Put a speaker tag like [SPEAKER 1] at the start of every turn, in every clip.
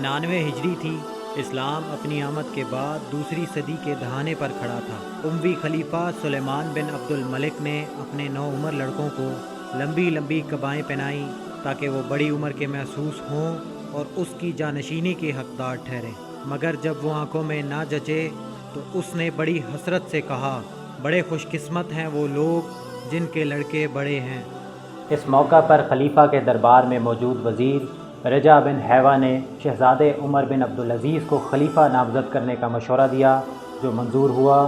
[SPEAKER 1] 99 ہجری تھی۔ اسلام اپنی آمد کے بعد دوسری صدی کے دہانے پر کھڑا تھا۔ اموی خلیفہ سلیمان بن عبد الملک نے اپنے نوعمر لڑکوں کو لمبی لمبی قبائیں پہنائیں تاکہ وہ بڑی عمر کے محسوس ہوں اور اس کی جانشینی کے حقدار ٹھہریں، مگر جب وہ آنکھوں میں نہ جچے تو اس نے بڑی حسرت سے کہا، بڑے خوش قسمت ہیں وہ لوگ جن کے لڑکے بڑے ہیں۔ اس موقع پر خلیفہ کے دربار میں موجود وزیر رجا بن حیوہ نے شہزادے عمر بن عبدالعزیز کو خلیفہ نامزد کرنے کا مشورہ دیا، جو منظور ہوا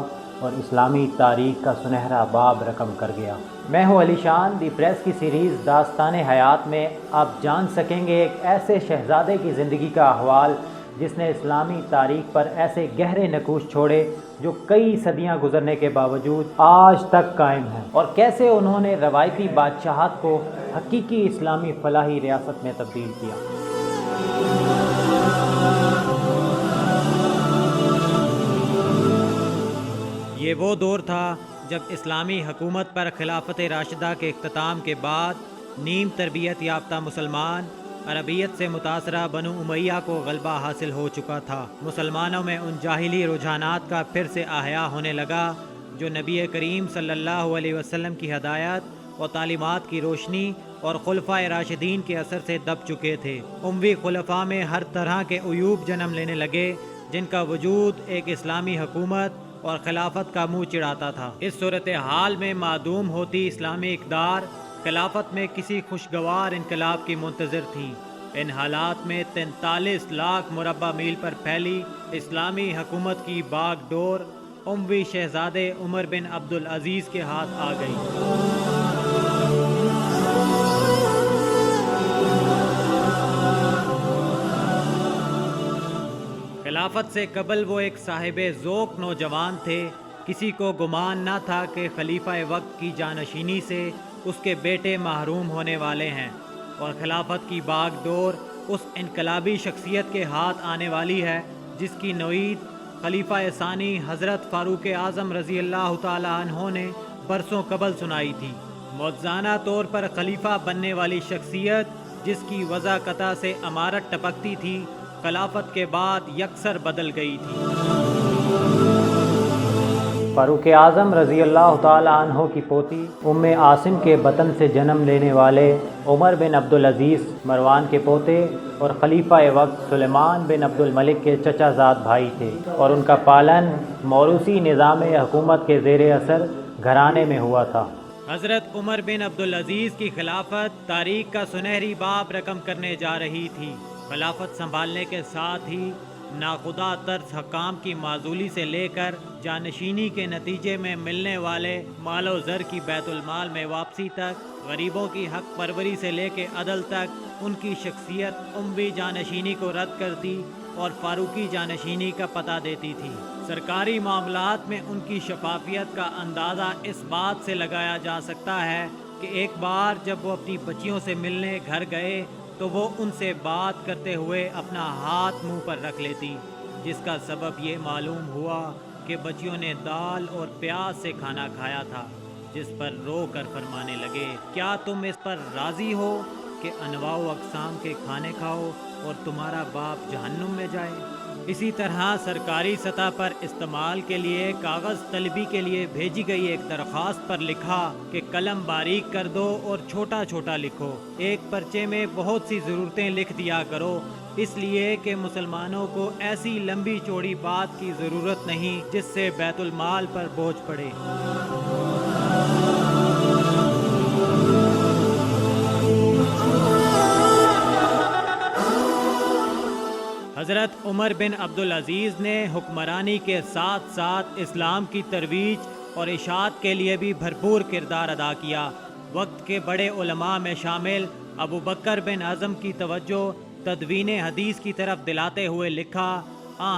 [SPEAKER 1] اور اسلامی تاریخ کا سنہرا باب رقم کر گیا۔ میں ہوں علی شان دی پریس کی سیریز داستان حیات میں آپ جان سکیں گے ایک ایسے شہزادے کی زندگی کا احوال جس نے اسلامی تاریخ پر ایسے گہرے نقوش چھوڑے جو کئی صدیاں گزرنے کے باوجود آج تک قائم ہیں، اور کیسے انہوں نے روایتی بادشاہت کو حقیقی اسلامی فلاحی ریاست میں تبدیل کیا۔ یہ وہ دور تھا جب اسلامی حکومت پر خلافت راشدہ کے اختتام کے بعد نیم تربیت یافتہ مسلمان عربیت سے متاثرہ بنو امیہ کو غلبہ حاصل ہو چکا تھا۔ مسلمانوں میں ان جاہلی رجحانات کا پھر سے احیاء ہونے لگا جو نبی کریم صلی اللہ علیہ وسلم کی ہدایت اور تعلیمات کی روشنی اور خلفائے راشدین کے اثر سے دب چکے تھے۔ اموی خلفاء میں ہر طرح کے عیوب جنم لینے لگے جن کا وجود ایک اسلامی حکومت اور خلافت کا منہ چڑھاتا تھا۔ اس صورتحال میں معدوم ہوتی اسلامی اقدار خلافت میں کسی خوشگوار انقلاب کی منتظر تھی۔ ان حالات میں 43 لاکھ مربع میل پر پھیلی اسلامی حکومت کی باغ ڈور اموی شہزادے عمر بن عبدالعزیز کے ہاتھ آ گئی۔ خلافت سے قبل وہ ایک صاحب ذوق نوجوان تھے۔ کسی کو گمان نہ تھا کہ خلیفہ وقت کی جانشینی سے اس کے بیٹے محروم ہونے والے ہیں، اور خلافت کی باغ ڈور اس انقلابی شخصیت کے ہاتھ آنے والی ہے جس کی نوید خلیفہ ثانی حضرت فاروق اعظم رضی اللہ تعالی عنہ نے برسوں قبل سنائی تھی۔ معجزانہ طور پر خلیفہ بننے والی شخصیت جس کی وضاقتہ سے امارت ٹپکتی تھی، خلافت کے بعد یکسر بدل گئی تھی۔ فاروق اعظم رضی اللہ تعالی عنہ کی پوتی ام عاصم کے بطن سے جنم لینے والے عمر بن عبدالعزیز مروان کے پوتے اور خلیفہ وقت سلیمان بن عبد الملک کے چچا زاد بھائی تھے، اور ان کا پالن موروثی نظام حکومت کے زیر اثر گھرانے میں ہوا تھا۔ حضرت عمر بن عبدالعزیز کی خلافت تاریخ کا سنہری باب رقم کرنے جا رہی تھی۔ خلافت سنبھالنے کے ساتھ ہی ناخدا طرز حکام کی معزولی سے لے کر جانشینی کے نتیجے میں ملنے والے مال و زر کی بیت المال میں واپسی تک، غریبوں کی حق پروری سے لے کے عدل تک، ان کی شخصیت اموی جانشینی کو رد کرتی اور فاروقی جانشینی کا پتہ دیتی تھی۔ سرکاری معاملات میں ان کی شفافیت کا اندازہ اس بات سے لگایا جا سکتا ہے کہ ایک بار جب وہ اپنی بچیوں سے ملنے گھر گئے تو وہ ان سے بات کرتے ہوئے اپنا ہاتھ منہ پر رکھ لیتی، جس کا سبب یہ معلوم ہوا کہ بچیوں نے دال اور پیاز سے کھانا کھایا تھا، جس پر رو کر فرمانے لگے، کیا تم اس پر راضی ہو کہ انواع و اقسام کے کھانے کھاؤ اور تمہارا باپ جہنم میں جائے؟ اسی طرح سرکاری سطح پر استعمال کے لیے کاغذ طلبی کے لیے بھیجی گئی ایک درخواست پر لکھا کہ قلم باریک کر دو اور چھوٹا چھوٹا لکھو، ایک پرچے میں بہت سی ضرورتیں لکھ دیا کرو، اس لیے کہ مسلمانوں کو ایسی لمبی چوڑی بات کی ضرورت نہیں جس سے بیت المال پر بوجھ پڑے۔ حضرت عمر بن عبدالعزیز نے حکمرانی کے ساتھ ساتھ اسلام کی ترویج اور اشاعت کے لیے بھی بھرپور کردار ادا کیا۔ وقت کے بڑے علماء میں شامل ابو بکر بن حزم کی توجہ تدوین حدیث کی طرف دلاتے ہوئے لکھا،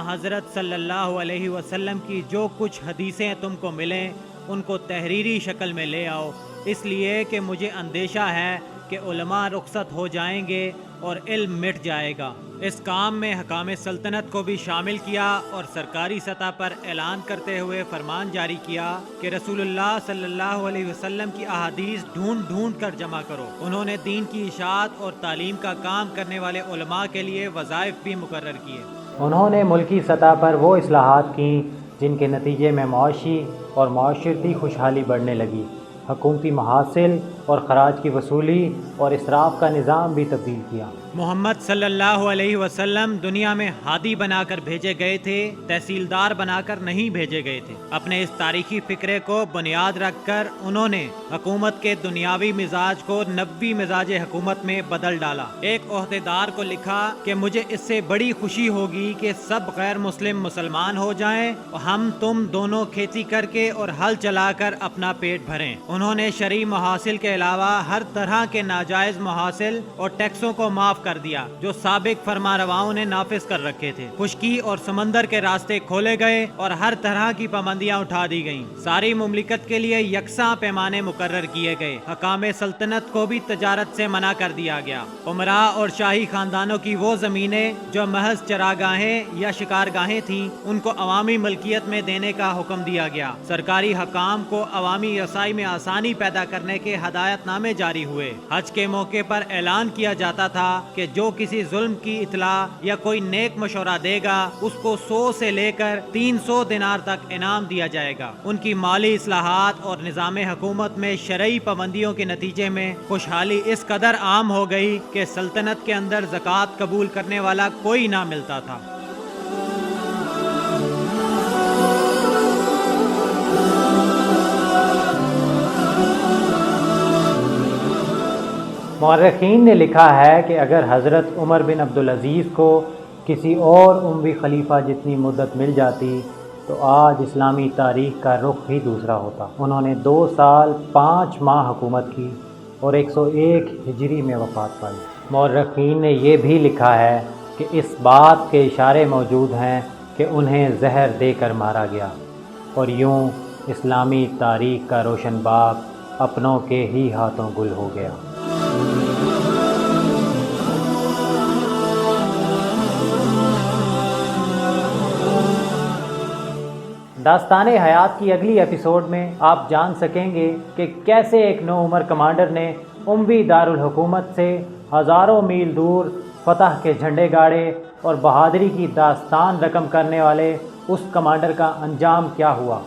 [SPEAKER 1] حضرت صلی اللہ علیہ وسلم کی جو کچھ حدیثیں تم کو ملیں ان کو تحریری شکل میں لے آؤ، اس لیے کہ مجھے اندیشہ ہے کہ علماء رخصت ہو جائیں گے اور علم مٹ جائے گا۔ اس کام میں حکام سلطنت کو بھی شامل کیا اور سرکاری سطح پر اعلان کرتے ہوئے فرمان جاری کیا کہ رسول اللہ صلی اللہ علیہ وسلم کی احادیث ڈھونڈ ڈھونڈ کر جمع کرو۔ انہوں نے دین کی اشاعت اور تعلیم کا کام کرنے والے علماء کے لیے وظائف بھی مقرر کیے۔ انہوں نے ملکی سطح پر وہ اصلاحات کیں جن کے نتیجے میں معاشی اور معاشرتی خوشحالی بڑھنے لگی۔ حکومتی محاصل اور خراج کی وصولی اور اسراف کا نظام بھی تبدیل کیا۔ محمد صلی اللہ علیہ وسلم دنیا میں ہادی بنا کر بھیجے گئے تھے، تحصیلدار بنا کر نہیں بھیجے گئے تھے۔ اپنے اس تاریخی فکرے کو بنیاد رکھ کر انہوں نے حکومت کے دنیاوی مزاج کو نبوی مزاج حکومت میں بدل ڈالا۔ ایک عہدیدار کو لکھا کہ مجھے اس سے بڑی خوشی ہوگی کہ سب غیر مسلم مسلمان ہو جائیں اور ہم تم دونوں کھیتی کر کے اور ہل چلا کر اپنا پیٹ بھریں۔ انہوں نے شرعی محاصل کے علاوہ ہر طرح کے ناجائز محاصل اور ٹیکسوں کو معاف کر دیا جو سابق فرما رواؤں نے نافذ کر رکھے تھے۔ خشکی اور سمندر کے راستے کھولے گئے اور ہر طرح کی پابندیاں اٹھا دی گئیں۔ ساری مملکت کے لیے یکساں پیمانے مقرر کیے گئے۔ حکام سلطنت کو بھی تجارت سے منع کر دیا گیا۔ امراء اور شاہی خاندانوں کی وہ زمینیں جو محض چراگاہیں یا شکارگاہیں تھیں ان کو عوامی ملکیت میں دینے کا حکم دیا گیا۔ سرکاری حکام کو عوامی رسائی میں آسانی پیدا کرنے کے ہدایت نامے جاری ہوئے۔ حج کے موقع پر اعلان کیا جاتا تھا کہ جو کسی ظلم کی اطلاع یا کوئی نیک مشورہ دے گا اس کو 100 سے لے کر 300 دینار تک انعام دیا جائے گا۔ ان کی مالی اصلاحات اور نظام حکومت میں شرعی پابندیوں کے نتیجے میں خوشحالی اس قدر عام ہو گئی کہ سلطنت کے اندر زکوٰۃ قبول کرنے والا کوئی نہ ملتا تھا۔ مورخین نے لکھا ہے کہ اگر حضرت عمر بن عبدالعزیز کو کسی اور اموی خلیفہ جتنی مدت مل جاتی تو آج اسلامی تاریخ کا رخ ہی دوسرا ہوتا۔ انہوں نے 2 سال 5 ماہ حکومت کی اور 101 ہجری میں وفات پائی۔ مورخین نے یہ بھی لکھا ہے کہ اس بات کے اشارے موجود ہیں کہ انہیں زہر دے کر مارا گیا اور یوں اسلامی تاریخ کا روشن باغ اپنوں کے ہی ہاتھوں گل ہو گیا۔ داستان حیات کی اگلی ایپیسوڈ میں آپ جان سکیں گے کہ کیسے ایک نو عمر کمانڈر نے اموی دارالحکومت سے ہزاروں میل دور فتح کے جھنڈے گاڑے اور بہادری کی داستان رقم کرنے والے اس کمانڈر کا انجام کیا ہوا۔